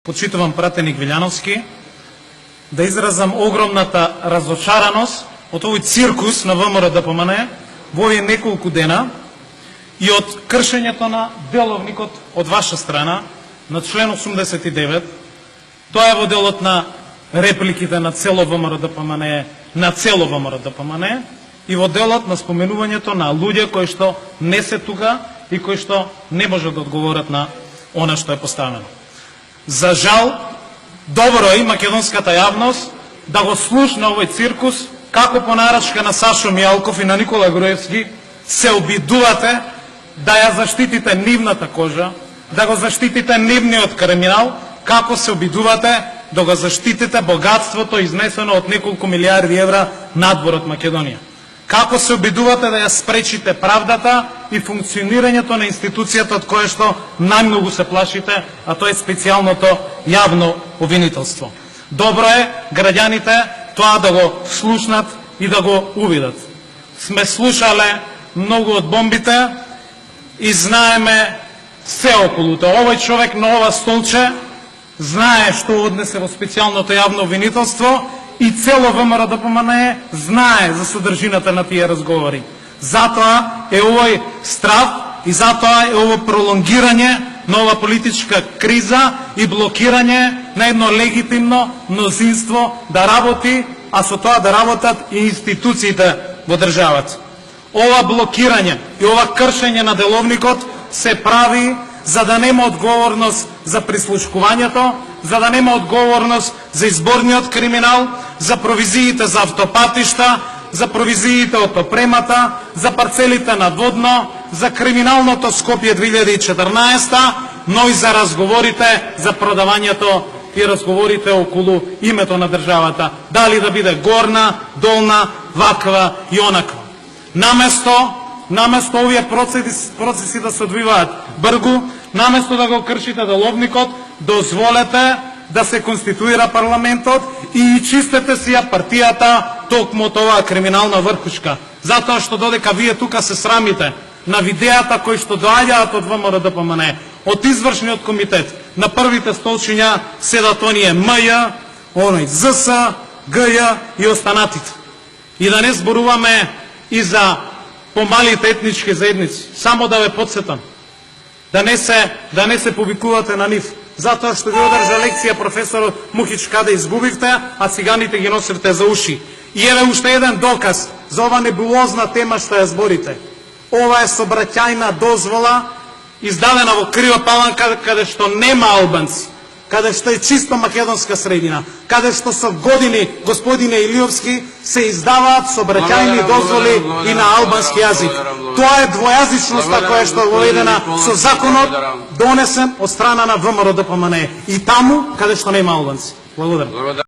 Почитувам пратеник Вилјановски, да изразам огромната разочараност од овој циркус на ВМРО-ДПМН во овие неколку дена и од кршењето на деловникот од ваша страна на член 89. Тоа е во делот на репликите на цело ВМРО-ДПМН, на цело ВМРО-ДПМН и во делот на споменувањето на луѓе кои што не се тука и кои што не можат да одговорат на она што е поставено. За жал, добро е и македонската јавност да го слушна овој циркус, како по нарачка на Сашо Мијалков и на Никола Груевски се обидувате да ја заштитите нивната кожа, да го заштитите нивниот криминал, како се обидувате да го заштитите богатството изнесено од неколку милиарди евра надвор од Македонија. Како се обидувате да ја спречите правдата и функционирањето на институцијата од која што најмногу се плашите, а тоа е специјалното јавно обвинителство. Добро е граѓаните тоа да го слушнат и да го увидат. Сме слушале многу од бомбите и знаеме се околу тоа. Овој човек на ова столче знае што однесе во специјалното јавно обвинителство и цело ВМРО-ДПМН знае за содржината на тие разговори. Затоа е овој страв и затоа е ово пролонгирање на ова политичка криза и блокирање на едно легитимно мнозинство да работи, а со тоа да работат и институциите во државата. Ова блокирање и ова кршење на деловникот се прави за да нема одговорност за прислушкувањето, за да нема одговорност за изборниот криминал, за провизиите за автопатишта, за провизиите од опремата, за парцелите на Водно, за криминалното Скопје 2014, но и за разговорите за продавањето и разговорите околу името на државата, дали да биде горна, долна, ваква и онаква. Наместо овие процеси да се одвиваат бргу, наместо да го кршите деловникот, дозволете да се конституира парламентот и чистете си ја партијата токму од оваа криминална врхушка. Затоа што додека вие тука се срамите на видеата кои што доаѓаат од ВМРО-ДПМН, од извршниот комитет, на првите столчиња седат оние МЈ, оној ЗС, ГЈ и останатите. И да не зборуваме и за помалите етнички заедници. Само да ве подсетам, да не се повикувате на нив, затоа што ви одржа лекција професорот Мухич каде изгубивте, а циганите ги носите за уши. И еве уште еден доказ за ова небулозна тема што ја зборите. Ова е сообраќајна дозвола издадена во Крива Паланка, каде што нема албанци, каде што е чисто македонска средина, каде што со години, господине Илиовски, се издаваат сообраќајни дозволи и на албански јазик. Тоа е двојазичноста која што е воведена со законот донесен од страна на ВМРО-ДПМН и таму каде што нема албанци. Благодарам.